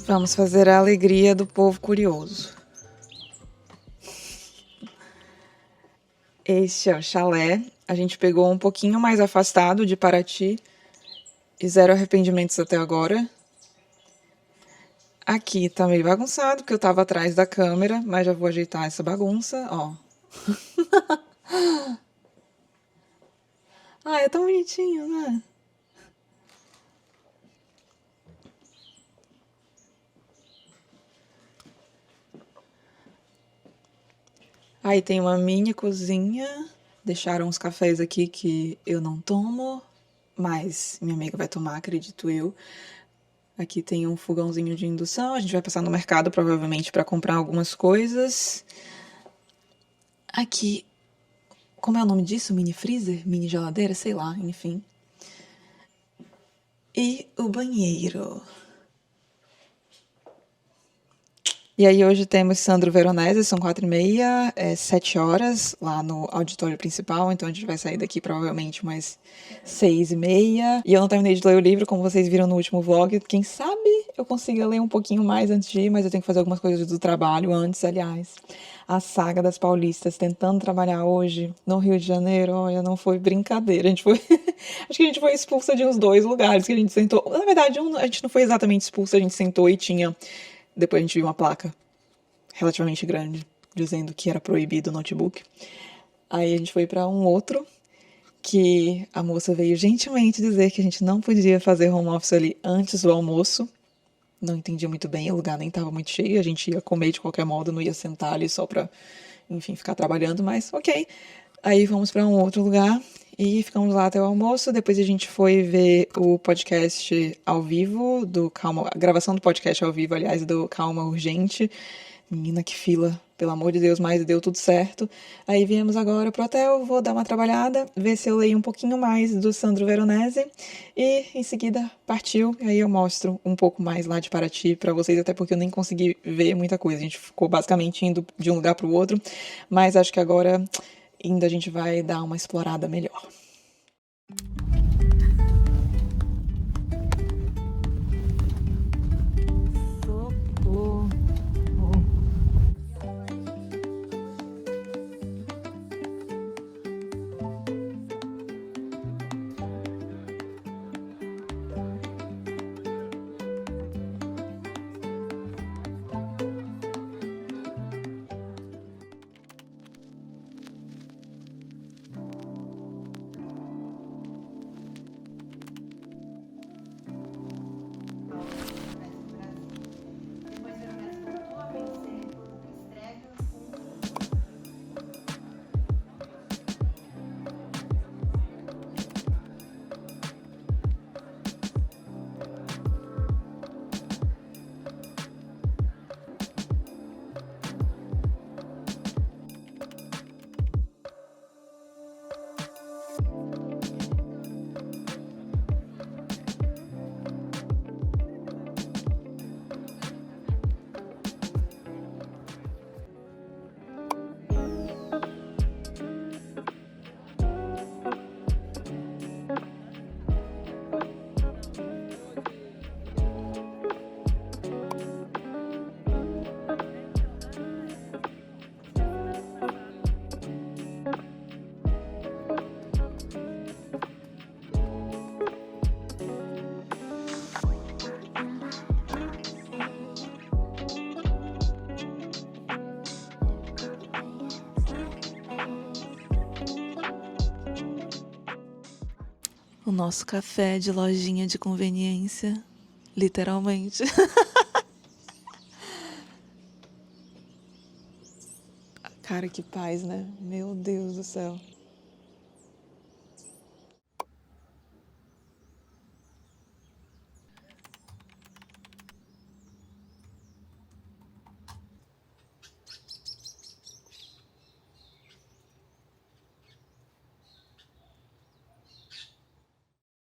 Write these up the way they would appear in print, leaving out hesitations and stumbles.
Vamos fazer a alegria do povo curioso. Este é o chalé. A gente pegou um pouquinho mais afastado de Paraty e zero arrependimentos até agora. Aqui tá meio bagunçado porque eu tava atrás da câmera, mas já vou ajeitar essa bagunça, ó. Ah, é tão bonitinho, né? Aí tem uma mini cozinha. Deixaram uns cafés aqui que eu não tomo, mas minha amiga vai tomar, acredito eu. Aqui tem um fogãozinho de indução. A gente vai passar no mercado provavelmente para comprar algumas coisas. Aqui, como é o nome disso? Mini freezer? Mini geladeira? Sei lá, enfim. E o banheiro. E aí hoje temos Sandro Veronese, são 4h30, 7 horas lá no auditório principal, então a gente vai sair daqui provavelmente umas 6h30. E eu não terminei de ler o livro, como vocês viram no último vlog. Quem sabe eu consiga ler um pouquinho mais antes de ir, mas eu tenho que fazer algumas coisas do trabalho antes, aliás. A saga das paulistas tentando trabalhar hoje no Rio de Janeiro, olha, não foi brincadeira. A gente foi. Acho que a gente foi expulsa de uns 2 lugares que a gente sentou. Na verdade, a gente não foi exatamente expulsa, a gente sentou e tinha. Depois a gente viu uma placa relativamente grande dizendo que era proibido o notebook. Aí a gente foi para um outro que a moça veio gentilmente dizer que a gente não podia fazer home office ali antes do almoço. Não entendi muito bem, o lugar nem estava muito cheio, a gente ia comer de qualquer modo, não ia sentar ali só para, enfim, ficar trabalhando, mas ok. Aí fomos para um outro lugar e ficamos lá até o almoço. Depois a gente foi ver o podcast ao vivo do Calma, a gravação do podcast ao vivo, aliás, do Calma Urgente. Menina, que fila, pelo amor de Deus, mas deu tudo certo. Aí viemos agora pro hotel, vou dar uma trabalhada, ver se eu leio um pouquinho mais do Sandro Veronese e em seguida partiu. Aí eu mostro um pouco mais lá de Paraty para vocês, até porque eu nem consegui ver muita coisa. A gente ficou basicamente indo de um lugar pro outro, mas acho que agora ainda a gente vai dar uma explorada melhor. Socorro. O nosso café de lojinha de conveniência, literalmente. Cara, que paz, né? Meu Deus do céu.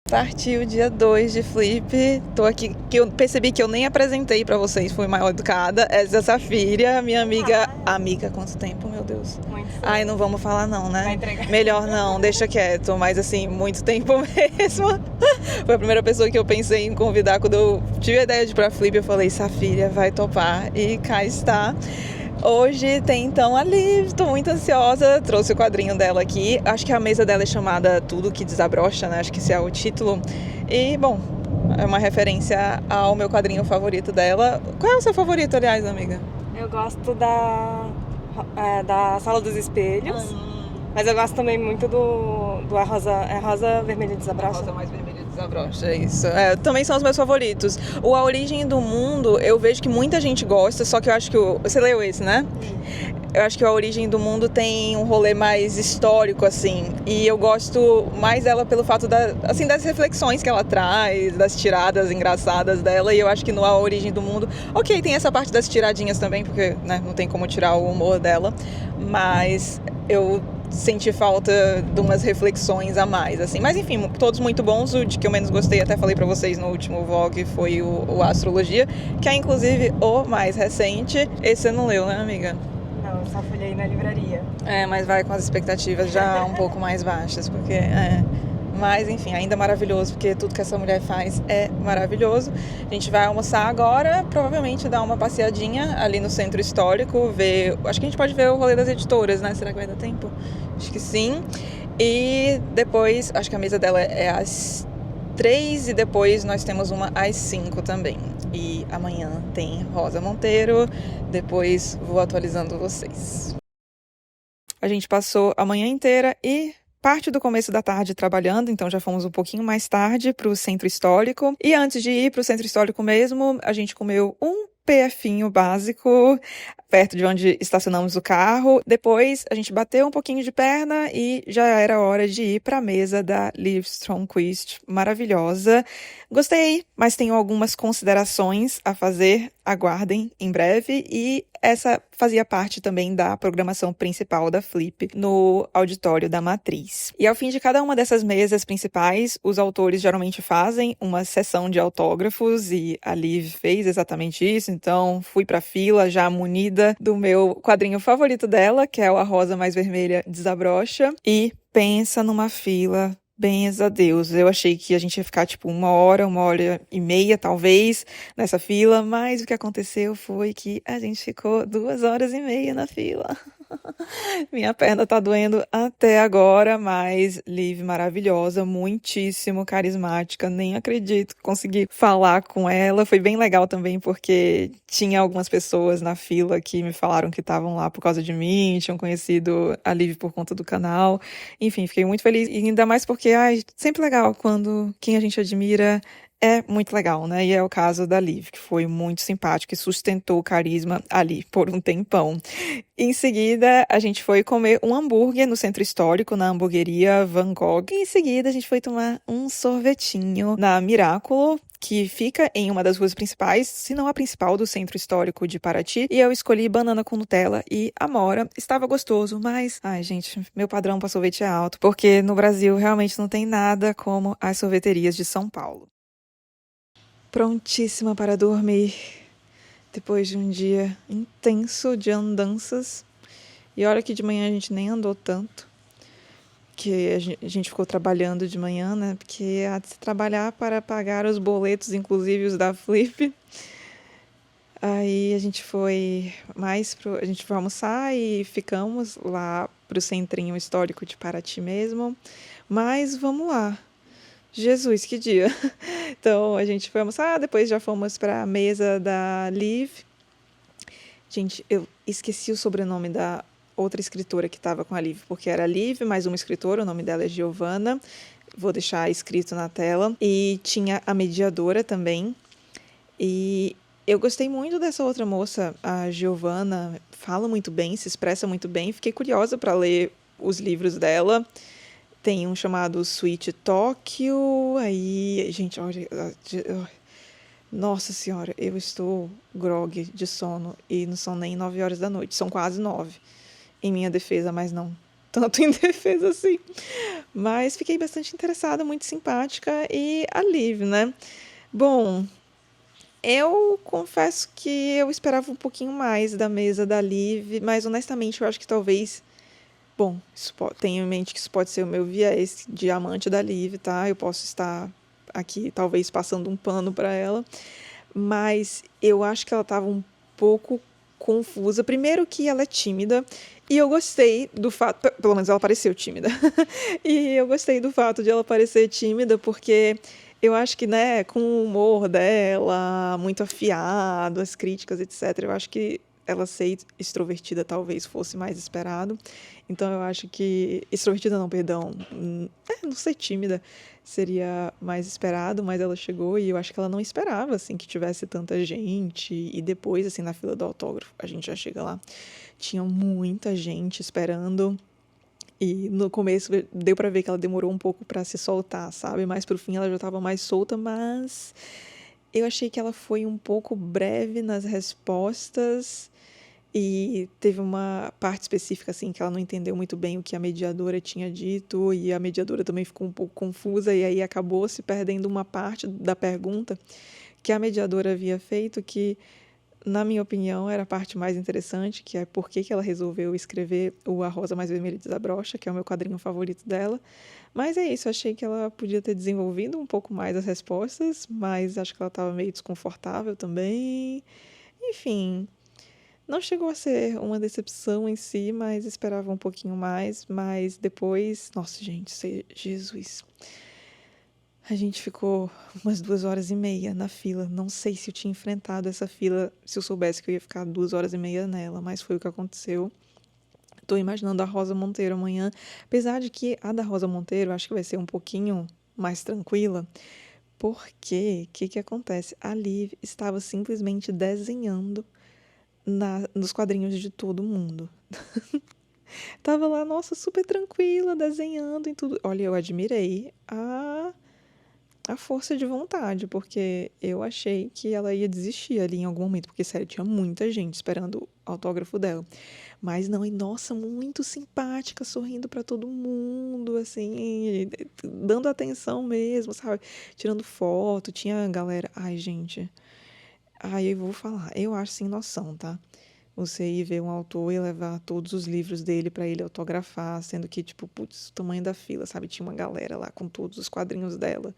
Partiu dia 2 de Flip. Tô aqui, que eu percebi que eu nem apresentei pra vocês, fui mal educada. Essa é a Safira, minha amiga. Amiga, quanto tempo, meu Deus? Muito cedo. Ai, não vamos falar não, né? Vai entregar. Melhor não, deixa quieto. Mas assim, muito tempo mesmo. Foi a primeira pessoa que eu pensei em convidar. Quando eu tive a ideia de ir pra Flip, eu falei, Safira, vai topar. E cá está. Hoje tem então a Liv, tô muito ansiosa, trouxe o quadrinho dela aqui. Acho que a mesa dela é chamada Tudo que Desabrocha, né? Acho que esse é o título. E, bom, é uma referência ao meu quadrinho favorito dela. Qual é o seu favorito, aliás, amiga? Eu gosto da Sala dos Espelhos, mas eu gosto também muito do A Rosa Vermelha Desabrocha. A Rosa Mais Vermelha Desabrocha, é isso. Também são os meus favoritos. O A Origem do Mundo, eu vejo que muita gente gosta, só que eu acho que você leu esse, né? Eu acho que A Origem do Mundo tem um rolê mais histórico, assim, e eu gosto mais dela pelo fato das reflexões que ela traz, das tiradas engraçadas dela, e eu acho que no A Origem do Mundo, ok, tem essa parte das tiradinhas também, porque, né, não tem como tirar o humor dela, mas eu senti falta de umas reflexões a mais, assim. Mas enfim, todos muito bons. O de que eu menos gostei, até falei pra vocês no último vlog, foi o Astrologia, que é inclusive o mais recente. Esse você não leu, né, amiga? Não, eu só folhei na livraria. Mas vai com as expectativas já um pouco mais baixas, porque mas enfim, ainda maravilhoso, porque tudo que essa mulher faz é maravilhoso. A gente vai almoçar agora, provavelmente dar uma passeadinha ali no centro histórico, ver, acho que a gente pode ver o rolê das editoras, né? Será que vai dar tempo? Acho que sim. E depois, acho que a mesa dela é às 3 e depois nós temos uma às 5 também. E amanhã tem Rosa Monteiro, depois vou atualizando vocês. A gente passou a manhã inteira e parte do começo da tarde trabalhando, então já fomos um pouquinho mais tarde para o centro histórico. E antes de ir para o centro histórico mesmo, a gente comeu um PFinho básico perto de onde estacionamos o carro. Depois a gente bateu um pouquinho de perna e já era hora de ir para a mesa da Liv Stromquist, maravilhosa. Gostei, mas tenho algumas considerações a fazer. Aguardem em breve. E essa fazia parte também da programação principal da Flip no auditório da Matriz. E ao fim de cada uma dessas mesas principais, os autores geralmente fazem uma sessão de autógrafos e a Liv fez exatamente isso. Então fui para a fila já munida do meu quadrinho favorito dela, que é o A Rosa Mais Vermelha Desabrocha. E pensa numa fila. Benza a Deus, eu achei que a gente ia ficar tipo 1 hora e meia talvez nessa fila, mas o que aconteceu foi que a gente ficou 2 horas e meia na fila. Minha perna tá doendo até agora, mas Liv maravilhosa, muitíssimo carismática, nem acredito que consegui falar com ela. Foi bem legal também porque tinha algumas pessoas na fila que me falaram que estavam lá por causa de mim, tinham conhecido a Liv por conta do canal. Enfim, fiquei muito feliz e ainda mais porque, sempre legal quando quem a gente admira é muito legal, né? E é o caso da Liv, que foi muito simpática e sustentou o carisma ali por um tempão. Em seguida, a gente foi comer um hambúrguer no centro histórico, na hamburgueria Van Gogh. E em seguida, a gente foi tomar um sorvetinho na Miraculo, que fica em uma das ruas principais, se não a principal do centro histórico de Paraty. E eu escolhi banana com Nutella e amora. Estava gostoso, mas, gente, meu padrão para sorvete é alto, porque no Brasil realmente não tem nada como as sorveterias de São Paulo. Prontíssima para dormir, depois de um dia intenso de andanças. E olha que de manhã a gente nem andou tanto, que a gente ficou trabalhando de manhã, né? Porque há de se trabalhar para pagar os boletos, inclusive os da Flip. Aí a gente foi a gente foi almoçar e ficamos lá pro centrinho histórico de Paraty mesmo. Mas vamos lá. Jesus, que dia! Então, a gente foi almoçar, depois já fomos para a mesa da Liv. Gente, eu esqueci o sobrenome da outra escritora que estava com a Liv, porque era Liv, mais uma escritora, o nome dela é Giovanna. Vou deixar escrito na tela. E tinha a mediadora também. E eu gostei muito dessa outra moça, a Giovanna. Fala muito bem, se expressa muito bem. Fiquei curiosa para ler os livros dela. Tem um chamado Sweet Tóquio, aí, gente, olha, nossa senhora, eu estou grogue de sono e não são nem 9 horas da noite, são quase 9, em minha defesa, mas não tanto em defesa assim. Mas fiquei bastante interessada, muito simpática. E a Liv, né? Bom, eu confesso que eu esperava um pouquinho mais da mesa da Liv, mas honestamente eu acho que talvez. Bom, tenho em mente que isso pode ser o meu viés de amante da Liv, tá? Eu posso estar aqui talvez passando um pano para ela, mas eu acho que ela estava um pouco confusa. Primeiro que ela é tímida, e eu gostei do fato, pelo menos ela pareceu tímida, e eu gostei do fato de ela parecer tímida, porque eu acho que, né, com o humor dela, muito afiado, as críticas, etc., eu acho que ela ser extrovertida talvez fosse mais esperado. Então eu acho que. Extrovertida não, perdão. Não ser tímida seria mais esperado, mas ela chegou e eu acho que ela não esperava, assim, que tivesse tanta gente. E depois, assim, na fila do autógrafo, a gente já chega lá, tinha muita gente esperando. E no começo deu pra ver que ela demorou um pouco pra se soltar, sabe? Mas pro fim ela já tava mais solta, mas eu achei que ela foi um pouco breve nas respostas. E teve uma parte específica, assim, que ela não entendeu muito bem o que a mediadora tinha dito, e a mediadora também ficou um pouco confusa, e aí acabou se perdendo uma parte da pergunta que a mediadora havia feito, que, na minha opinião, era a parte mais interessante, que é por que que ela resolveu escrever o A Rosa Mais Vermelha Desabrocha, que é o meu quadrinho favorito dela. Mas é isso, achei que ela podia ter desenvolvido um pouco mais as respostas, mas acho que ela estava meio desconfortável também. Enfim, não chegou a ser uma decepção em si, mas esperava um pouquinho mais. Mas depois, nossa, gente, Jesus. A gente ficou umas 2 horas e meia na fila. Não sei se eu tinha enfrentado essa fila, se eu soubesse que eu ia ficar 2 horas e meia nela, mas foi o que aconteceu. Tô imaginando a Rosa Monteiro amanhã, apesar de que a da Rosa Monteiro acho que vai ser um pouquinho mais tranquila, porque o que que acontece? A Liv estava simplesmente desenhando nos quadrinhos de todo mundo. Tava lá, nossa, super tranquila, desenhando e tudo. Olha, eu admirei a força de vontade, porque eu achei que ela ia desistir ali em algum momento, porque, sério, tinha muita gente esperando o autógrafo dela. Mas não, e nossa, muito simpática, sorrindo pra todo mundo, assim, dando atenção mesmo, sabe? Tirando foto, tinha galera. Ai, gente. Ai, eu vou falar, eu acho sem noção, tá? Você ir ver um autor e levar todos os livros dele pra ele autografar, sendo que, tipo, putz, o tamanho da fila, sabe? Tinha uma galera lá com todos os quadrinhos dela.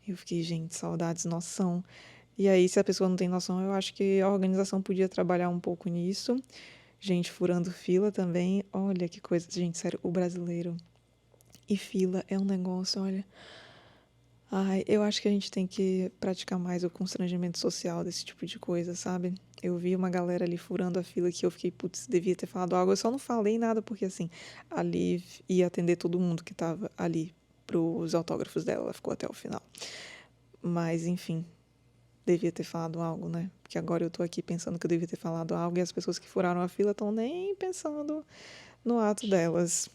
Eu fiquei, gente, saudades, noção. E aí, se a pessoa não tem noção, eu acho que a organização podia trabalhar um pouco nisso. Gente furando fila também. Olha que coisa, gente, sério, o brasileiro e fila é um negócio, olha. Ai, eu acho que a gente tem que praticar mais o constrangimento social desse tipo de coisa, sabe? Eu vi uma galera ali furando a fila que eu fiquei, putz, devia ter falado algo. Eu só não falei nada porque, assim, a Liv ia atender todo mundo que tava ali pros autógrafos dela. Ela ficou até o final. Mas, enfim, devia ter falado algo, né? Porque agora eu tô aqui pensando que eu devia ter falado algo e as pessoas que furaram a fila estão nem pensando no ato delas.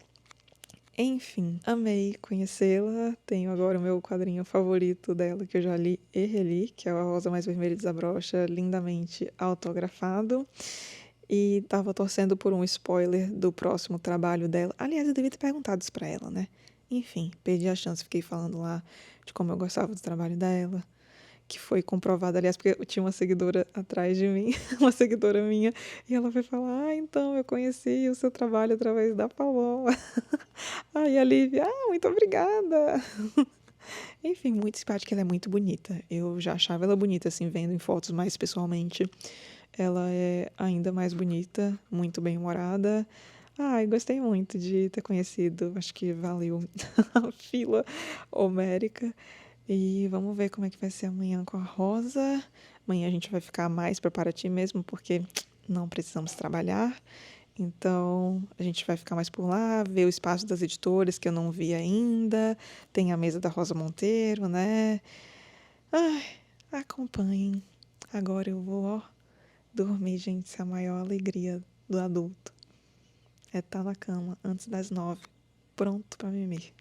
Enfim, amei conhecê-la. Tenho agora o meu quadrinho favorito dela, que eu já li e reli, que é A Rosa Mais Vermelha Desabrocha, lindamente autografado. E tava torcendo por um spoiler do próximo trabalho dela. Aliás, eu devia ter perguntado isso pra ela, né? Enfim, perdi a chance, fiquei falando lá de como eu gostava do trabalho dela, que foi comprovado, aliás, porque eu tinha uma seguidora atrás de mim, uma seguidora minha, e ela foi falar: Ah, então eu conheci o seu trabalho através da Paloma. Aí a Lívia, muito obrigada. Enfim, muito simpática, ela é muito bonita. Eu já achava ela bonita, assim, vendo em fotos, mas pessoalmente ela é ainda mais bonita, muito bem-humorada. Ai, gostei muito de ter conhecido, acho que valeu a fila homérica. E vamos ver como é que vai ser amanhã com a Rosa. Amanhã a gente vai ficar mais preparativo mesmo, porque não precisamos trabalhar. Então, a gente vai ficar mais por lá, ver o espaço das editoras que eu não vi ainda. Tem a mesa da Rosa Monteiro, né? Ai, acompanhem. Agora eu vou, ó, dormir, gente. Isso é a maior alegria do adulto. É estar na cama antes das 9, pronto pra mimir.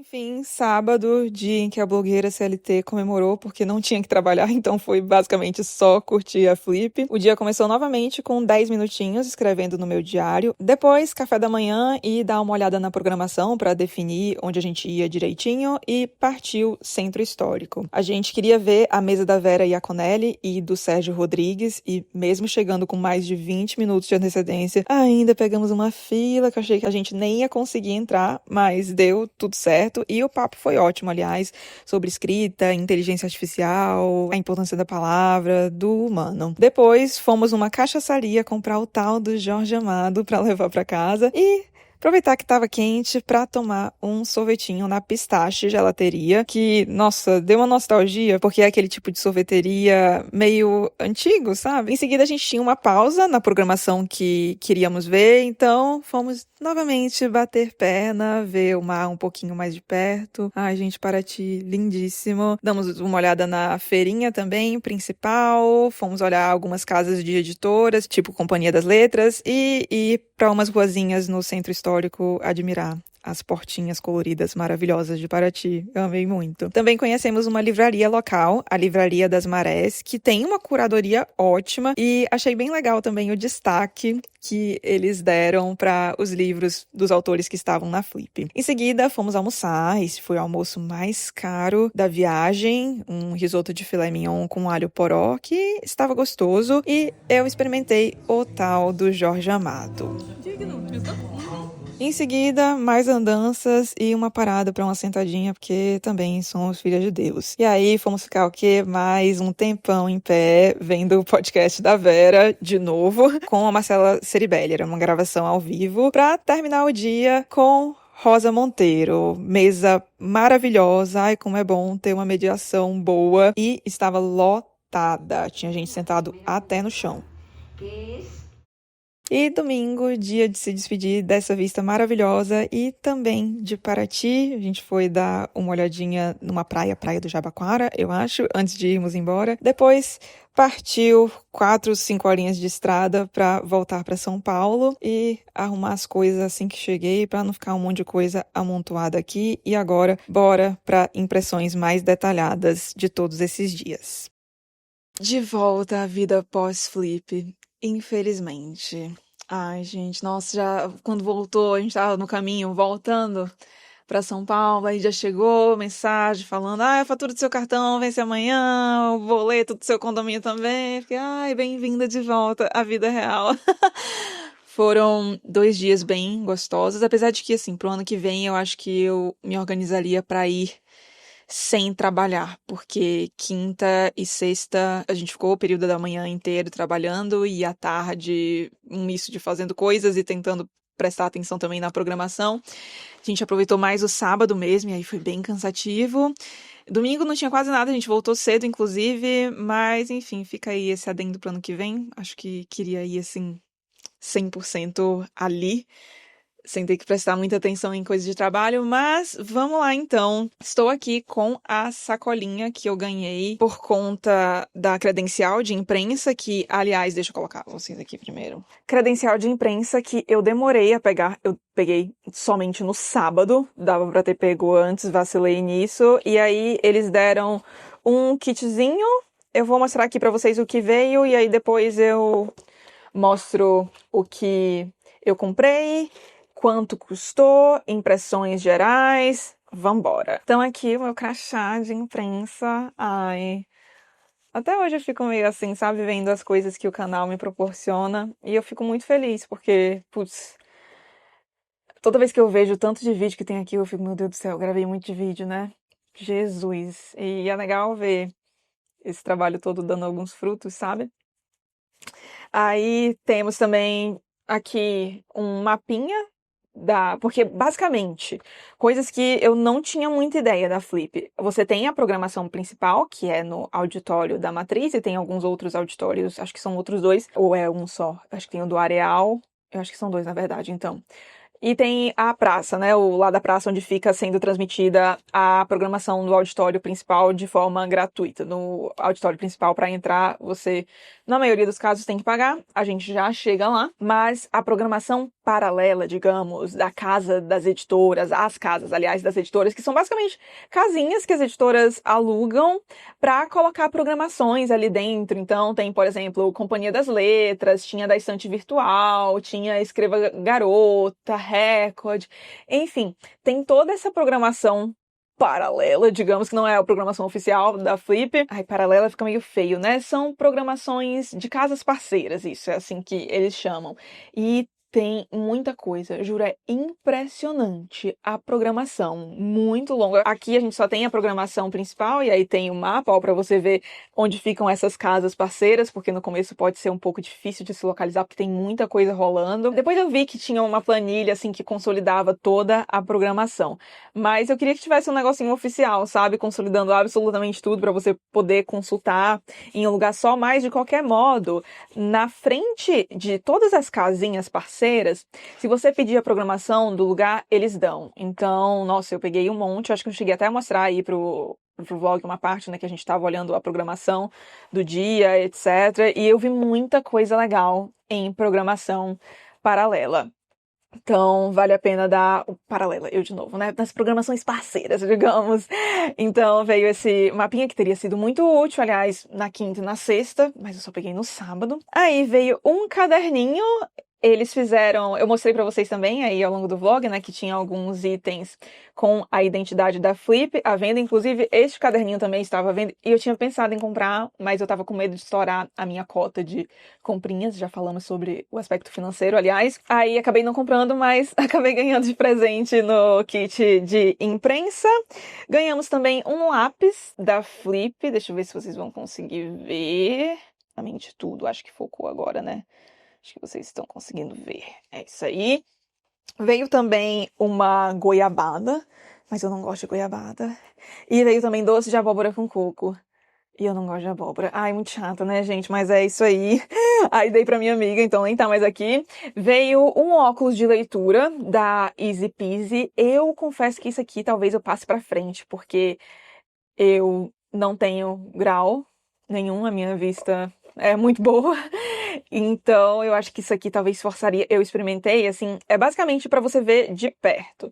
Enfim, sábado, dia em que a blogueira CLT comemorou porque não tinha que trabalhar, então foi basicamente só curtir a Flip. O dia começou novamente com 10 minutinhos escrevendo no meu diário. Depois, café da manhã e dar uma olhada na programação para definir onde a gente ia direitinho e partiu Centro Histórico. A gente queria ver a mesa da Vera Iaconelli e do Sérgio Rodrigues e mesmo chegando com mais de 20 minutos de antecedência, ainda pegamos uma fila que eu achei que a gente nem ia conseguir entrar, mas deu tudo certo e o papo foi ótimo, aliás, sobre escrita, inteligência artificial, a importância da palavra, do humano. Depois fomos numa cachaçaria comprar o tal do Jorge Amado para levar para casa e aproveitar que estava quente para tomar um sorvetinho na Pistache Gelateria, que, nossa, deu uma nostalgia, porque é aquele tipo de sorveteria meio antigo, sabe? Em seguida a gente tinha uma pausa na programação que queríamos ver, então fomos novamente bater perna, ver o mar um pouquinho mais de perto. Ai, gente, Paraty, lindíssimo. Damos uma olhada na feirinha também, principal, fomos olhar algumas casas de editoras, tipo Companhia das Letras, e ir para umas ruazinhas no Centro Histórico admirar as portinhas coloridas maravilhosas de Paraty. Eu amei muito. Também conhecemos uma livraria local, a Livraria das Marés, que tem uma curadoria ótima e achei bem legal também o destaque que eles deram para os livros dos autores que estavam na Flip. Em seguida, fomos almoçar. Esse foi o almoço mais caro da viagem, um risoto de filé mignon com alho poró, que estava gostoso, e eu experimentei o tal do Jorge Amado. Em seguida, mais andanças e uma parada para uma sentadinha, porque também somos filhas de Deus. E aí, fomos ficar o quê? Mais um tempão em pé, vendo o podcast da Vera, de novo, com a Marcela Ceribelli. Era uma gravação ao vivo, para terminar o dia com Rosa Monteiro. Mesa maravilhosa. Ai, como é bom ter uma mediação boa. E estava lotada. Tinha gente sentado até no chão. E domingo, dia de se despedir dessa vista maravilhosa e também de Paraty. A gente foi dar uma olhadinha numa praia do Jabaquara, eu acho, antes de irmos embora. Depois partiu 4, 5 horinhas de estrada para voltar para São Paulo e arrumar as coisas assim que cheguei, para não ficar um monte de coisa amontoada aqui. E agora, bora para impressões mais detalhadas de todos esses dias. De volta à vida pós-flip. Infelizmente. Ai, gente, nossa, já quando voltou, a gente tava no caminho, voltando pra São Paulo, aí já chegou mensagem falando, a fatura do seu cartão vence amanhã, o boleto do seu condomínio também. Fiquei, ai, bem-vinda de volta à vida real. Foram 2 dias bem gostosos, apesar de que, assim, pro ano que vem eu acho que eu me organizaria pra ir sem trabalhar, porque quinta e sexta a gente ficou o período da manhã inteiro trabalhando e à tarde um misto de fazendo coisas e tentando prestar atenção também na programação. A gente aproveitou mais o sábado mesmo e aí foi bem cansativo. Domingo não tinha quase nada, a gente voltou cedo inclusive, mas enfim, fica aí esse adendo pro ano que vem. Acho que queria ir assim 100% ali, sem ter que prestar muita atenção em coisas de trabalho, mas vamos lá então. Estou aqui com a sacolinha que eu ganhei por conta da credencial de imprensa, que, aliás, deixa eu colocar vocês aqui primeiro. Credencial de imprensa que eu demorei a pegar, eu peguei somente no sábado, dava pra ter pego antes, vacilei nisso, e aí eles deram um kitzinho. Eu vou mostrar aqui pra vocês o que veio, e aí depois eu mostro o que eu comprei, quanto custou, impressões gerais, vambora. Então aqui o meu crachá de imprensa, ai, até hoje eu fico meio assim, sabe, vendo as coisas que o canal me proporciona, e eu fico muito feliz, porque, putz, toda vez que eu vejo o tanto de vídeo que tem aqui, eu fico, meu Deus do céu, eu gravei muito de vídeo, né? Jesus! E é legal ver esse trabalho todo dando alguns frutos, sabe? Aí temos também aqui um mapinha porque basicamente, coisas que eu não tinha muita ideia da Flip. Você tem a programação principal, que é no auditório da Matriz, e tem alguns outros auditórios, acho que são outros 2, ou é um só. Acho que tem o do Areal, eu acho que são 2 na verdade, então. E tem a praça, né, o lado da praça onde fica sendo transmitida a programação do auditório principal de forma gratuita. No auditório principal, para entrar, você Na maioria dos casos tem que pagar, a gente já chega lá, mas a programação paralela, digamos, da casa das editoras, as casas, aliás, das editoras, que são basicamente casinhas que as editoras alugam para colocar programações ali dentro. Então tem, por exemplo, Companhia das Letras, tinha da Estante Virtual, tinha Escreva Garota, Record, enfim, tem toda essa programação paralela, digamos que não é a programação oficial da Flip. Ai, paralela fica meio feio, né? São programações de casas parceiras, isso é assim que eles chamam. E tem muita coisa, juro, é impressionante a programação, muito longa. Aqui a gente só tem a programação principal e aí tem o mapa, ó, para você ver onde ficam essas casas parceiras, porque no começo pode ser um pouco difícil de se localizar, porque tem muita coisa rolando. Depois eu vi que tinha uma planilha, assim, que consolidava toda a programação. Mas eu queria que tivesse um negocinho oficial, sabe? Consolidando absolutamente tudo para você poder consultar em um lugar só, mas de qualquer modo, na frente de todas as casinhas parceiras, se você pedir a programação do lugar, eles dão. Então, nossa, eu peguei um monte, acho que eu cheguei até a mostrar aí pro vlog uma parte, né, que a gente tava olhando a programação do dia, etc. E eu vi muita coisa legal em programação paralela. Então, vale a pena dar o paralela, eu de novo, né? Nas programações parceiras, digamos. Então, veio esse mapinha que teria sido muito útil, aliás, na quinta e na sexta, mas eu só peguei no sábado. Aí veio um caderninho. Eles fizeram, eu mostrei pra vocês também aí ao longo do vlog, né, que tinha alguns itens com a identidade da Flip à venda, inclusive este caderninho também estava à venda, e eu tinha pensado em comprar, mas eu tava com medo de estourar a minha cota de comprinhas, já falamos sobre o aspecto financeiro, aliás. Aí acabei não comprando, mas acabei ganhando de presente no kit de imprensa. Ganhamos também um lápis da Flip, deixa eu ver se vocês vão conseguir ver. Exatamente tudo, acho que focou agora, né? Acho que vocês estão conseguindo ver. É isso aí. Veio também uma goiabada, mas eu não gosto de goiabada. E veio também doce de abóbora com coco. E eu não gosto de abóbora. Ai, muito chata, né, gente? Mas é isso aí. Aí dei pra minha amiga, então nem tá mais aqui. Veio um óculos de leitura da Easy Peasy. Eu confesso que isso aqui talvez eu passe pra frente, porque eu não tenho grau nenhum, a minha vista é muito boa. Então, eu acho que isso aqui talvez forçaria. Eu experimentei, assim, é basicamente pra você ver de perto.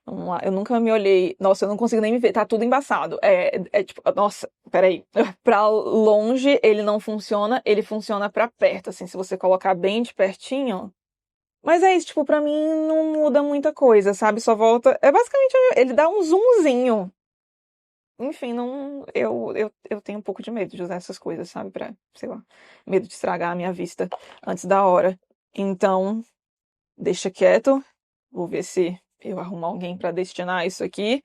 Vamos lá, eu nunca me olhei. Nossa, eu não consigo nem me ver, tá tudo embaçado. É tipo, nossa, peraí. Pra longe ele não funciona, ele funciona pra perto, assim, se você colocar bem de pertinho. Mas é isso, tipo, pra mim não muda muita coisa, sabe? Só volta. É basicamente, ele dá um zoomzinho. Enfim, não. Eu tenho um pouco de medo de usar essas coisas, sabe? Pra, sei lá, medo de estragar a minha vista antes da hora. Então, deixa quieto. Vou ver se eu arrumo alguém pra destinar isso aqui.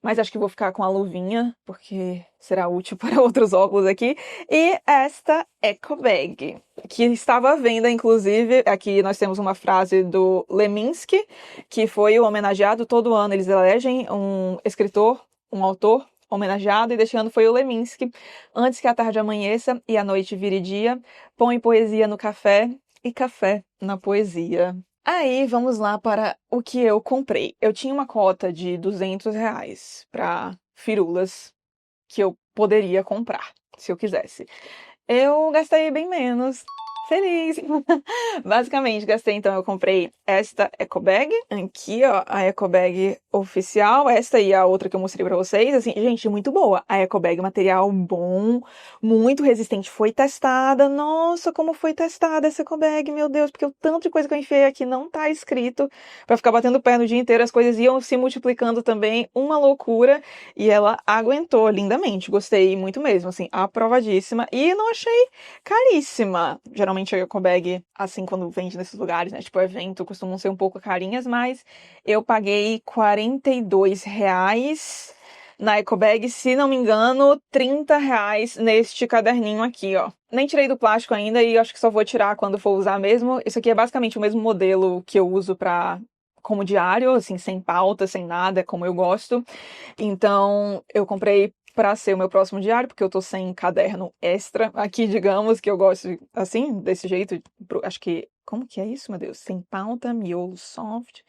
Mas acho que vou ficar com a luvinha, porque será útil para outros óculos aqui. E esta eco bag, que estava à venda, inclusive. Aqui nós temos uma frase do Leminski, que foi o homenageado. Todo ano eles elegem um escritor, um autor homenageado, e deste ano foi o Leminski. Antes que a tarde amanheça e a noite vire dia, põe poesia no café e café na poesia. Aí, vamos lá para o que eu comprei. Eu tinha uma cota de R$ 200 para firulas que eu poderia comprar, se eu quisesse. Eu gastei bem menos. Feliz! Basicamente, gastei, então, eu comprei esta eco bag. Aqui, ó, a eco bag oficial. Esta e a outra que eu mostrei pra vocês. Assim, gente, muito boa. A eco bag, material bom, muito resistente. Foi testada. Nossa, como foi testada essa eco bag, meu Deus. Porque o tanto de coisa que eu enfiei aqui não tá escrito. Pra ficar batendo o pé no dia inteiro, as coisas iam se multiplicando também. Uma loucura. E ela aguentou lindamente. Gostei muito mesmo, assim, aprovadíssima. E não achei caríssima. Geralmente a eco bag, assim, quando vende nesses lugares, né, tipo evento, costumam ser um pouco carinhas, mas eu paguei R$ 42 na eco bag, se não me engano, R$ 30 neste caderninho aqui, ó. Nem tirei do plástico ainda e acho que só vou tirar quando for usar mesmo. Isso aqui é basicamente o mesmo modelo que eu uso como diário, assim, sem pauta, sem nada, é como eu gosto. Então, eu comprei para ser o meu próximo diário, porque eu tô sem caderno extra aqui, digamos, que eu gosto, assim, desse jeito. Acho que... Como que é isso, meu Deus? Sem pauta, miolo soft.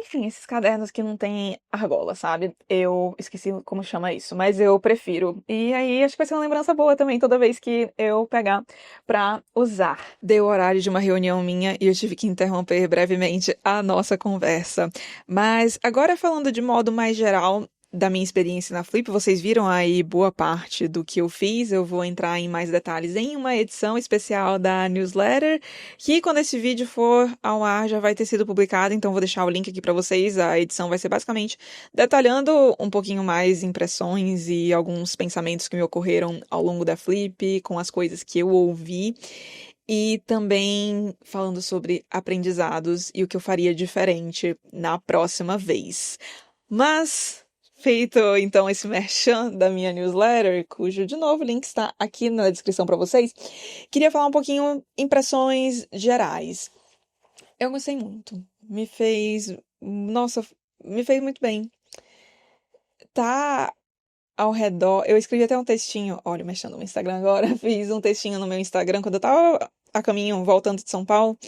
Enfim, esses cadernos que não tem argola, sabe? Eu esqueci como chama isso, mas eu prefiro. E aí acho que vai ser uma lembrança boa também toda vez que eu pegar pra usar. Deu o horário de uma reunião minha e eu tive que interromper brevemente a nossa conversa. Mas agora falando de modo mais geral da minha experiência na Flip, vocês viram aí boa parte do que eu fiz. Eu vou entrar em mais detalhes em uma edição especial da newsletter, que quando esse vídeo for ao ar já vai ter sido publicado, então vou deixar o link aqui para vocês. A edição vai ser basicamente detalhando um pouquinho mais impressões e alguns pensamentos que me ocorreram ao longo da Flip, com as coisas que eu ouvi. E também falando sobre aprendizados e o que eu faria diferente na próxima vez. Mas, feito então esse merchan da minha newsletter, cujo de novo link está aqui na descrição para vocês, queria falar um pouquinho impressões gerais. Eu gostei muito. Nossa, me fez muito bem. Tá ao redor, eu escrevi até um textinho, olha, mexendo no Instagram agora, fiz um textinho no meu Instagram quando eu tava a caminho voltando de São Paulo,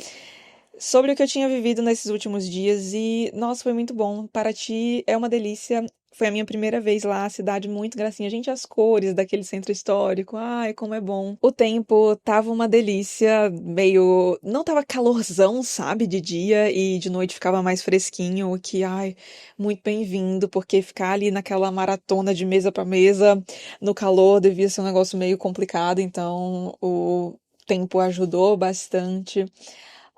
sobre o que eu tinha vivido nesses últimos dias e, nossa, foi muito bom. Paraty é uma delícia. Foi a minha primeira vez lá, a cidade muito gracinha. Gente, as cores daquele centro histórico, ai, como é bom. O tempo tava uma delícia, meio... Não tava calorzão, sabe, de dia e de noite ficava mais fresquinho, o que, ai, muito bem-vindo, porque ficar ali naquela maratona de mesa pra mesa, no calor, devia ser um negócio meio complicado, então o tempo ajudou bastante.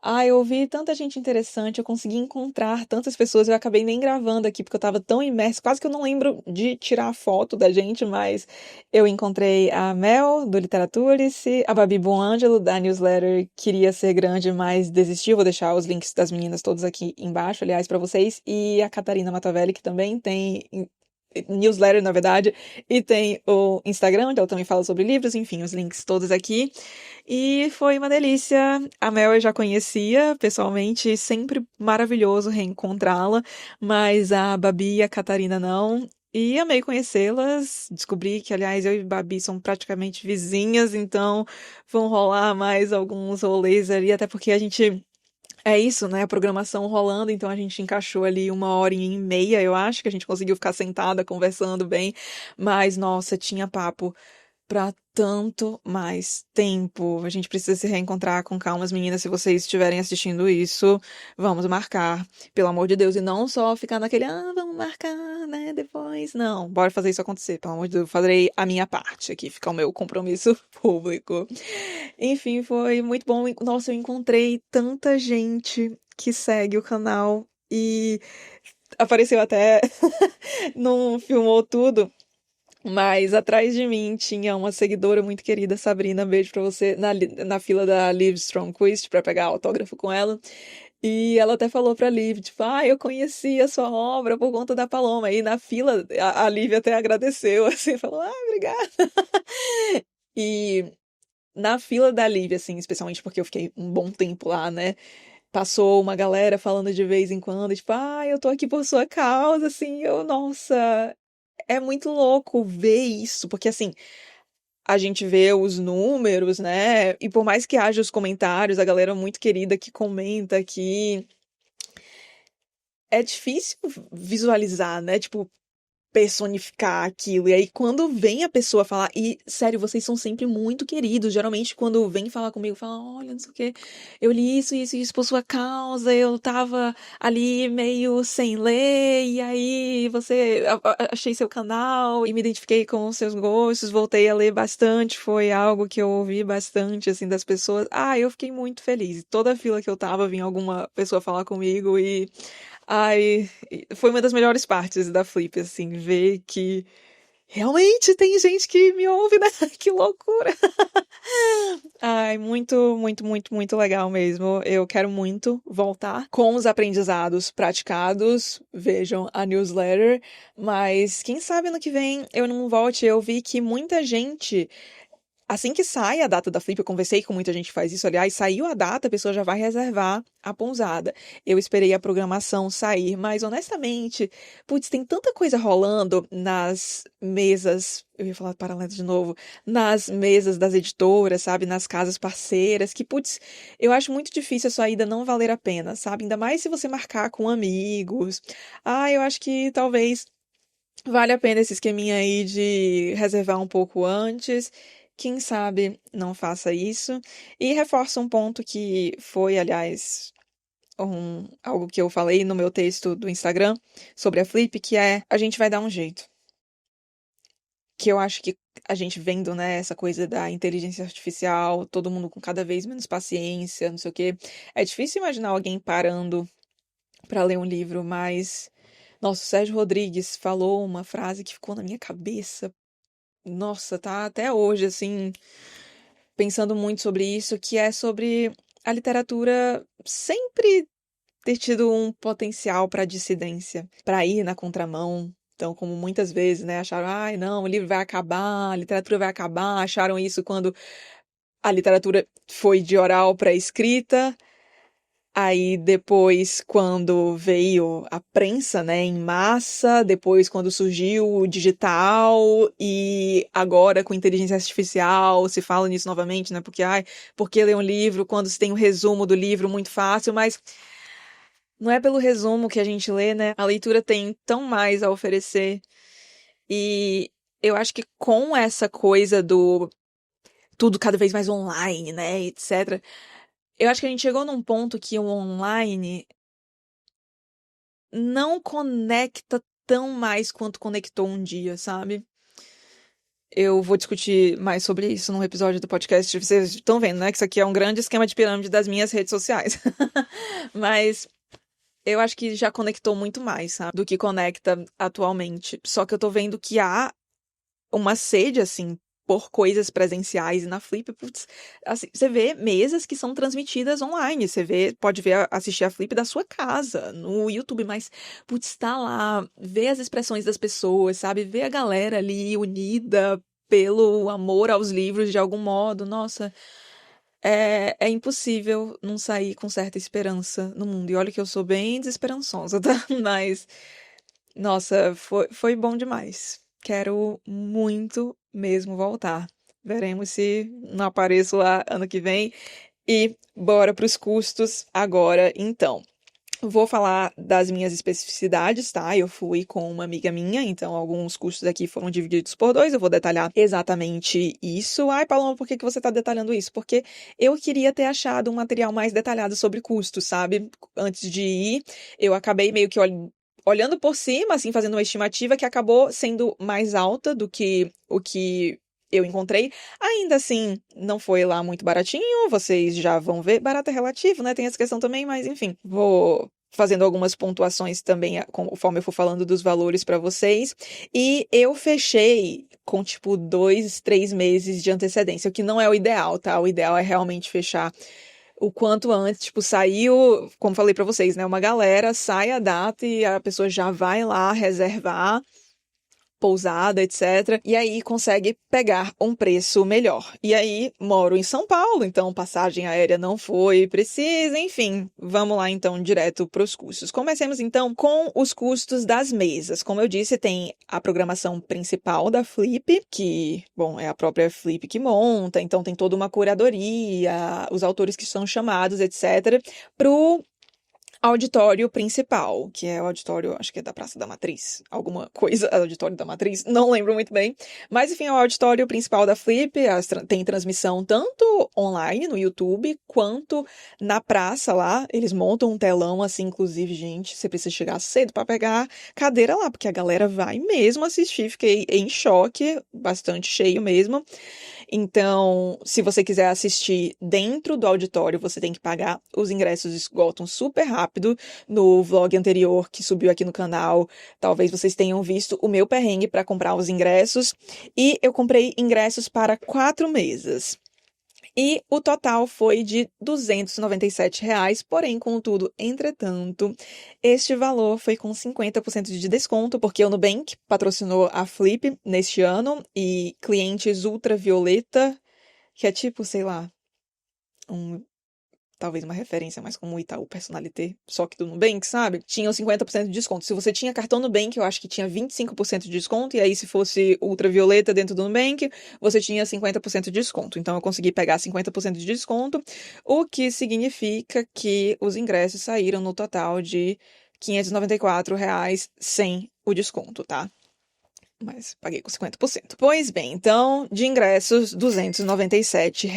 Ah, eu ouvi tanta gente interessante, eu consegui encontrar tantas pessoas, eu acabei nem gravando aqui porque eu tava tão imersa, quase que eu não lembro de tirar a foto da gente, mas eu encontrei a Mel, do Literaturice, a Babi Buangelo, da newsletter Queria Ser Grande, mas desistiu, vou deixar os links das meninas todos aqui embaixo, aliás, pra vocês, e a Catarina Matavelli, que também tem newsletter, na verdade, e tem o Instagram, onde ela também fala sobre livros, enfim, os links todos aqui. E foi uma delícia. A Mel eu já conhecia pessoalmente, sempre maravilhoso reencontrá-la, mas a Babi e a Catarina não. E amei conhecê-las. Descobri que, aliás, eu e Babi são praticamente vizinhas, então vão rolar mais alguns rolês ali, até porque a gente. É isso, né? A programação rolando, então a gente encaixou ali 1h30, eu acho, que a gente conseguiu ficar sentada conversando bem. Mas, nossa, tinha papo pra tanto mais tempo. A gente precisa se reencontrar com calma, as meninas. Se vocês estiverem assistindo isso, vamos marcar, pelo amor de Deus. E não só ficar naquele, vamos marcar, né, depois. Não, bora fazer isso acontecer, pelo amor de Deus. Eu farei a minha parte aqui, ficar o meu compromisso público. Enfim, foi muito bom. Nossa, eu encontrei tanta gente que segue o canal e apareceu até, não filmou tudo, mas atrás de mim tinha uma seguidora muito querida, Sabrina, beijo pra você, na fila da Liv Strongquist pra pegar autógrafo com ela. E ela até falou pra Liv, tipo, eu conheci a sua obra por conta da Paloma. E na fila, a Liv até agradeceu, assim, falou, obrigada. E na fila da Liv, assim, especialmente porque eu fiquei um bom tempo lá, né? Passou uma galera falando de vez em quando, tipo, eu tô aqui por sua causa, assim, nossa, é muito louco ver isso, porque assim, a gente vê os números, né? E por mais que haja os comentários, a galera muito querida que comenta aqui, é difícil visualizar, né? Tipo, personificar aquilo. E aí, quando vem a pessoa falar, e sério, vocês são sempre muito queridos. Geralmente, quando vem falar comigo, fala: olha, não sei o quê, eu li isso, isso, isso por sua causa, eu tava ali meio sem ler, e aí achei seu canal e me identifiquei com os seus gostos, voltei a ler bastante. Foi algo que eu ouvi bastante, assim, das pessoas. Eu fiquei muito feliz. Toda a fila que eu tava, vinha alguma pessoa falar comigo e. Foi uma das melhores partes da Flip, assim, ver que realmente tem gente que me ouve, né? Que loucura! Muito, muito, muito, muito legal mesmo. Eu quero muito voltar com os aprendizados praticados. Vejam a newsletter. Mas quem sabe ano que vem eu não volte. Eu vi que muita gente assim que sai a data da Flip, eu conversei com muita gente que faz isso, aliás, saiu a data, a pessoa já vai reservar a pousada. Eu esperei a programação sair, mas honestamente, putz, tem tanta coisa rolando nas mesas, eu ia falar paralelas de novo, nas mesas das editoras, sabe, nas casas parceiras, que putz, eu acho muito difícil a sua ida não valer a pena, sabe? Ainda mais se você marcar com amigos. Eu acho que talvez vale a pena esse esqueminha aí de reservar um pouco antes. Quem sabe não faça isso. E reforça um ponto que foi, aliás, algo que eu falei no meu texto do Instagram sobre a Flip, que é a gente vai dar um jeito. Que eu acho que a gente vendo, né, essa coisa da inteligência artificial, todo mundo com cada vez menos paciência, não sei o quê. É difícil imaginar alguém parando para ler um livro, mas nossa, o Sérgio Rodrigues falou uma frase que ficou na minha cabeça. Nossa, tá até hoje, assim, pensando muito sobre isso, que é sobre a literatura sempre ter tido um potencial para dissidência, para ir na contramão. Então, como muitas vezes, né, acharam, ai, não, o livro vai acabar, a literatura vai acabar, acharam isso quando a literatura foi de oral para escrita. Aí depois, quando veio a prensa, né, em massa, depois quando surgiu o digital e agora com inteligência artificial se fala nisso novamente, né, porque, por que ler um livro quando se tem um resumo do livro muito fácil, mas não é pelo resumo que a gente lê, né, a leitura tem tão mais a oferecer e eu acho que com essa coisa do tudo cada vez mais online, né, etc., eu acho que a gente chegou num ponto que o online não conecta tão mais quanto conectou um dia, sabe? Eu vou discutir mais sobre isso num episódio do podcast. Vocês estão vendo, né? Que isso aqui é um grande esquema de pirâmide das minhas redes sociais. Mas eu acho que já conectou muito mais, sabe? Do que conecta atualmente. Só que eu tô vendo que há uma sede, assim, por coisas presenciais. E na Flip, putz, assim, você vê mesas que são transmitidas online. Você pode ver, assistir a Flip da sua casa, no YouTube, mas, putz, tá lá, ver as expressões das pessoas, sabe? Ver a galera ali unida pelo amor aos livros de algum modo. Nossa, é impossível não sair com certa esperança no mundo. E olha que eu sou bem desesperançosa, tá? Mas nossa, foi bom demais. Quero muito mesmo voltar. Veremos se não apareço lá ano que vem. E bora para os custos agora, então. Vou falar das minhas especificidades, tá? Eu fui com uma amiga minha, então alguns custos aqui foram divididos por dois. Eu vou detalhar exatamente isso. Ai, Paloma, por que você tá detalhando isso? Porque eu queria ter achado um material mais detalhado sobre custos, sabe? Antes de ir, eu acabei meio que olhando por cima, assim, fazendo uma estimativa que acabou sendo mais alta do que o que eu encontrei. Ainda assim, não foi lá muito baratinho, vocês já vão ver. Barato é relativo, né? Tem essa questão também, mas enfim, vou fazendo algumas pontuações também, conforme eu for falando dos valores para vocês. E eu fechei com, tipo, 2, 3 meses de antecedência, o que não é o ideal, tá? O ideal é realmente fechar o quanto antes, tipo, saiu, como falei pra vocês, né, uma galera, sai a data e a pessoa já vai lá reservar pousada, etc. E aí consegue pegar um preço melhor. E aí moro em São Paulo, então passagem aérea não foi precisa, enfim. Vamos lá então direto para os custos. Comecemos então com os custos das mesas. Como eu disse, tem a programação principal da Flip, que, bom, é a própria Flip que monta, então tem toda uma curadoria, os autores que são chamados, etc. Pro auditório principal, que é o auditório, acho que é da Praça da Matriz, alguma coisa, auditório da Matriz, não lembro muito bem, mas enfim, é o auditório principal da Flip, tem transmissão tanto online no YouTube, quanto na praça lá, eles montam um telão assim, inclusive, gente, você precisa chegar cedo para pegar cadeira lá, porque a galera vai mesmo assistir, fiquei em choque, bastante cheio mesmo. Então, se você quiser assistir dentro do auditório, você tem que pagar. Os ingressos esgotam super rápido. No vlog anterior que subiu aqui no canal, talvez vocês tenham visto o meu perrengue para comprar os ingressos. E eu comprei ingressos para 4 mesas. E o total foi de R$ 297, porém, contudo, entretanto, este valor foi com 50% de desconto, porque o Nubank patrocinou a Flip neste ano e clientes ultravioleta, que é tipo, sei lá, um talvez uma referência mais como o Itaú Personalité, só que do Nubank, sabe? Tinha os 50% de desconto. Se você tinha cartão Nubank, eu acho que tinha 25% de desconto, e aí se fosse ultravioleta dentro do Nubank, você tinha 50% de desconto. Então eu consegui pegar 50% de desconto, o que significa que os ingressos saíram no total de R$ 594 sem o desconto, tá? Mas paguei com 50%. Pois bem, então, de ingressos, R$ 297.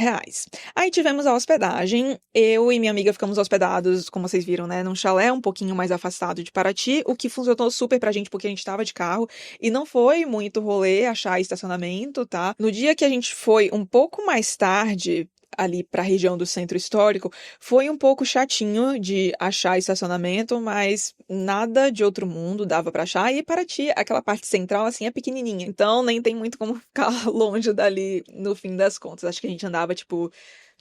Aí tivemos a hospedagem. Eu e minha amiga ficamos hospedados, como vocês viram, né, num chalé um pouquinho mais afastado de Paraty, o que funcionou super pra gente porque a gente tava de carro e não foi muito rolê achar estacionamento, tá? No dia que a gente foi um pouco mais tarde ali para a região do centro histórico, foi um pouco chatinho de achar estacionamento, mas nada de outro mundo dava para achar. E Paraty, aquela parte central, assim, é pequenininha. Então, nem tem muito como ficar longe dali no fim das contas. Acho que a gente andava, tipo,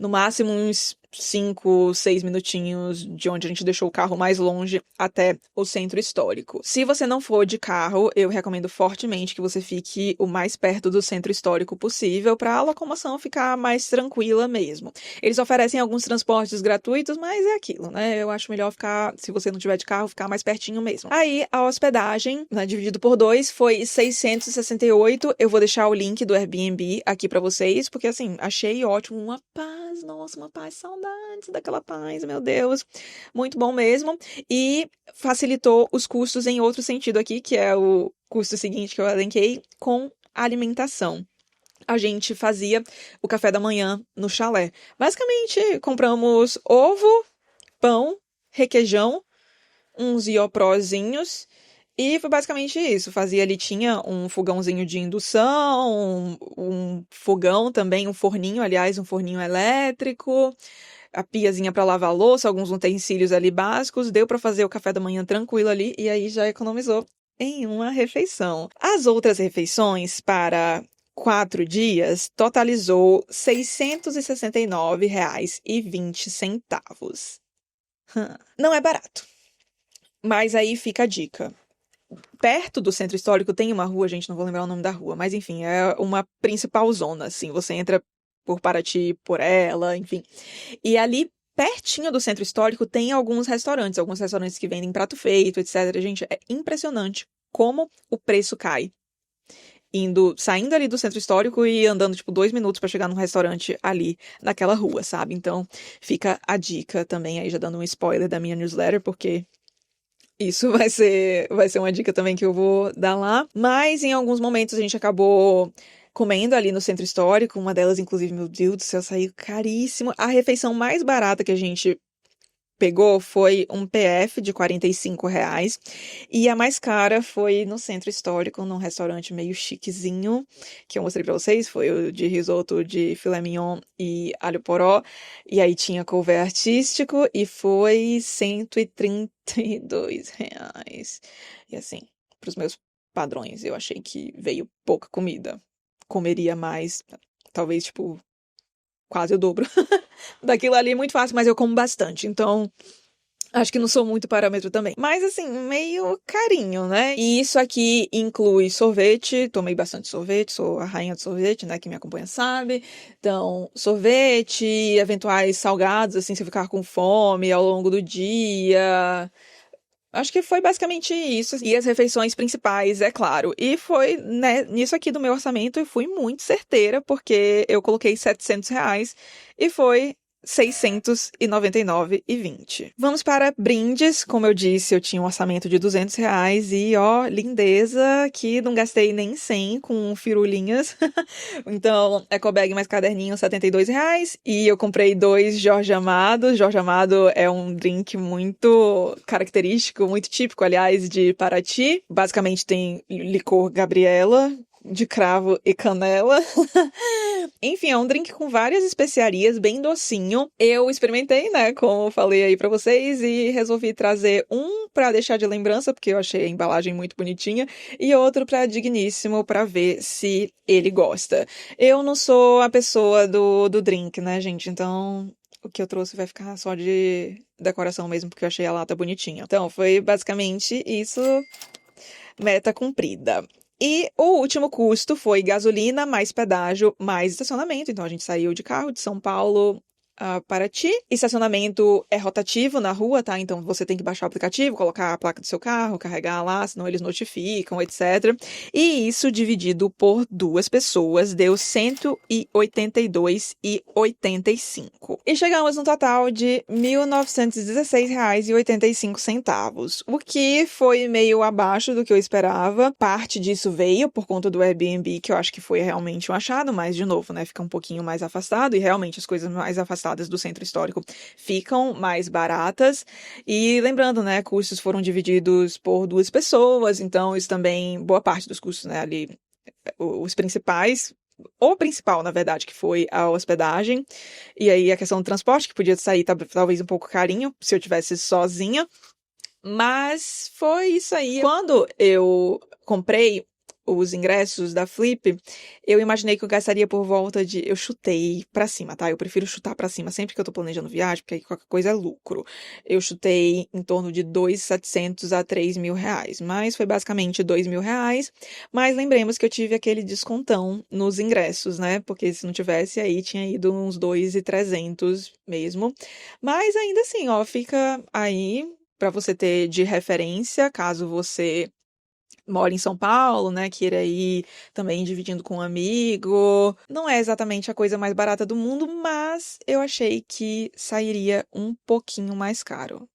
no máximo uns 5, 6 minutinhos de onde a gente deixou o carro mais longe até o centro histórico. Se você não for de carro, eu recomendo fortemente que você fique o mais perto do centro histórico possível para a locomoção ficar mais tranquila mesmo. Eles oferecem alguns transportes gratuitos, mas é aquilo, né? Eu acho melhor ficar, se você não tiver de carro, ficar mais pertinho mesmo. Aí, a hospedagem, né, dividido por 2, foi 668. Eu vou deixar o link do Airbnb aqui para vocês, porque assim, achei ótimo, uma paz, nossa, uma paz, saudades daquela paz, meu Deus. Muito bom mesmo. E facilitou os custos em outro sentido aqui, que é o custo seguinte que eu elenquei, com alimentação. A gente fazia o café da manhã no chalé. Basicamente, compramos ovo, pão, requeijão, uns ioprozinhos, e foi basicamente isso. Fazia ali, tinha um fogãozinho de indução, um fogão também, um forninho, aliás, um forninho elétrico, a piazinha para lavar a louça, alguns utensílios ali básicos. Deu para fazer o café da manhã tranquilo ali, e aí já economizou em uma refeição. As outras refeições para 4 dias totalizou R$ 669,20. Não é barato. Mas aí fica a dica. Perto do centro histórico tem uma rua, gente, não vou lembrar o nome da rua, mas enfim, é uma principal zona, assim, você entra por Paraty, por ela, enfim. E ali, pertinho do centro histórico, tem alguns restaurantes que vendem prato feito, etc. Gente, é impressionante como o preço cai. Saindo ali do centro histórico e andando, tipo, 2 minutos pra chegar num restaurante ali naquela rua, sabe? Então, fica a dica também, aí já dando um spoiler da minha newsletter, porque isso vai ser uma dica também que eu vou dar lá. Mas em alguns momentos a gente acabou comendo ali no centro histórico. Uma delas, inclusive, meu Deus do céu, saiu caríssimo. A refeição mais barata que a gente pegou foi um PF de R$ 45. E a mais cara foi no centro histórico, num restaurante meio chiquezinho, que eu mostrei pra vocês. Foi o de risoto de filé mignon e alho poró. E aí tinha couvert artístico e foi R$ 132. E assim, pros meus padrões, eu achei que veio pouca comida. Comeria mais, talvez, tipo, quase o dobro daquilo ali. É muito fácil, mas eu como bastante, então acho que não sou muito parâmetro também. Mas assim, meio carinho, né? E isso aqui inclui sorvete. Tomei bastante sorvete, sou a rainha do sorvete, né? Quem me acompanha sabe. Então, sorvete, eventuais salgados, assim, se eu ficar com fome ao longo do dia. Acho que foi basicamente isso. E as refeições principais, é claro. E foi, né, nisso aqui do meu orçamento, eu fui muito certeira, porque eu coloquei R$ 700 e foi 699,20. Vamos para brindes. Como eu disse, eu tinha um orçamento de R$ 200 e, ó, lindeza, que não gastei nem 100 com firulinhas. Então, ecobag mais caderninho, R$ 72. E eu comprei 2 Jorge Amado. Jorge Amado é um drink muito característico, muito típico, aliás, de Paraty. Basicamente tem licor Gabriela, de cravo e canela. Enfim, é um drink com várias especiarias, bem docinho. Eu experimentei, né, como eu falei aí pra vocês, e resolvi trazer um pra deixar de lembrança, porque eu achei a embalagem muito bonitinha, e outro pra Digníssimo, pra ver se ele gosta. Eu não sou a pessoa do drink, né, gente? Então, o que eu trouxe vai ficar só de decoração mesmo, porque eu achei a lata bonitinha. Então, foi basicamente isso. Meta cumprida. E o último custo foi gasolina, mais pedágio, mais estacionamento. Então a gente saiu de carro de São Paulo a Paraty. Estacionamento é rotativo na rua, tá? Então você tem que baixar o aplicativo, colocar a placa do seu carro, carregar lá, senão eles notificam, etc. E isso dividido por 2 pessoas deu R$ 182,85. E chegamos no total de R$ 1.916,85, o que foi meio abaixo do que eu esperava. Parte disso veio por conta do Airbnb, que eu acho que foi realmente um achado, mas de novo, né, fica um pouquinho mais afastado e realmente as coisas mais afastadas do centro histórico ficam mais baratas. E lembrando, né, custos foram divididos por 2 pessoas, então isso também, boa parte dos custos, né, ali, os principais, o principal, na verdade, que foi a hospedagem, e aí a questão do transporte, que podia sair talvez um pouco carinho, se eu tivesse sozinha, mas foi isso aí. Quando eu comprei os ingressos da Flip, eu imaginei que eu gastaria por volta de... Eu chutei pra cima, tá? Eu prefiro chutar pra cima sempre que eu tô planejando viagem, porque aí qualquer coisa é lucro. Eu chutei em torno de 2.700 a 3.000 reais, mas foi basicamente 2.000 reais. Mas lembremos que eu tive aquele descontão nos ingressos, né? Porque se não tivesse, aí tinha ido uns 2.300 mesmo. Mas ainda assim, ó, fica aí pra você ter de referência, caso você mora em São Paulo, né, queira ir também dividindo com um amigo. Não é exatamente a coisa mais barata do mundo, mas eu achei que sairia um pouquinho mais caro.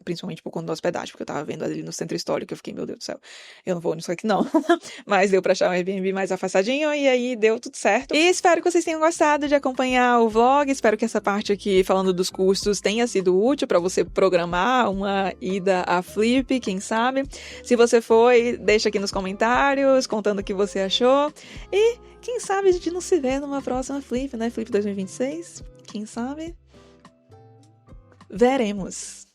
Principalmente por conta da hospedagem, porque eu tava vendo ali no centro histórico, eu fiquei, meu Deus do céu, eu não vou nisso aqui não. Mas deu pra achar um Airbnb mais afastadinho e aí deu tudo certo. E espero que vocês tenham gostado de acompanhar o vlog, espero que essa parte aqui falando dos custos tenha sido útil pra você programar uma ida à Flip, quem sabe. Se você foi, deixa aqui nos comentários, contando o que você achou. E quem sabe a gente não se vê numa próxima Flip, né? Flip 2026, quem sabe? Veremos.